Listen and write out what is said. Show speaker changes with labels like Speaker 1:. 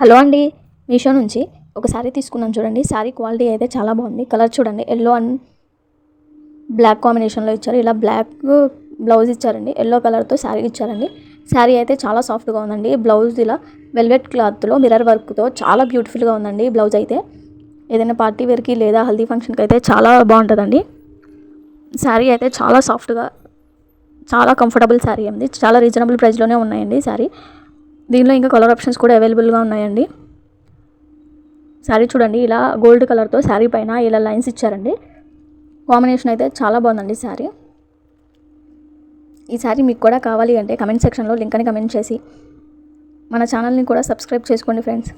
Speaker 1: Hello అండి, మీషో నుంచి ఒక శారీ తీసుకున్నాను చూడండి. శారీ క్వాలిటీ అయితే చాలా బాగుంది. కలర్ చూడండి, ఎల్లో అండ్ బ్లాక్ కాంబినేషన్లో ఇచ్చారు. ఇలా బ్లాక్ బ్లౌజ్ ఇచ్చారండి, ఎల్లో కలర్తో శారీ ఇచ్చారండి. శారీ అయితే చాలా సాఫ్ట్గా ఉందండి. బ్లౌజ్ ఇలా వెల్వెట్ క్లాత్లో మిర్రర్ వర్క్తో చాలా బ్యూటిఫుల్గా ఉందండి. బ్లౌజ్ అయితే ఏదైనా పార్టీ వేర్కి లేదా హల్దీ ఫంక్షన్కి అయితే చాలా బాగుంటుందండి. శారీ అయితే చాలా సాఫ్ట్గా, చాలా కంఫర్టబుల్ శారీ అండి. చాలా రీజనబుల్ ప్రైస్లోనే ఉన్నాయండి శారీ. దీనిలో ఇంకా కలర్ ఆప్షన్స్ కూడా అవైలబుల్గా ఉన్నాయండి. శారీ చూడండి, ఇలా గోల్డ్ కలర్తో శారీ పైన ఇలా లైన్స్ ఇచ్చారండి. కాంబినేషన్ అయితే చాలా బాగుందండి శారీ. ఈ శారీ మీకు కూడా కావాలి అంటే కమెంట్ సెక్షన్లో లింక్ అని కమెంట్ చేసి మన ఛానల్ని కూడా సబ్స్క్రైబ్ చేసుకోండి ఫ్రెండ్స్.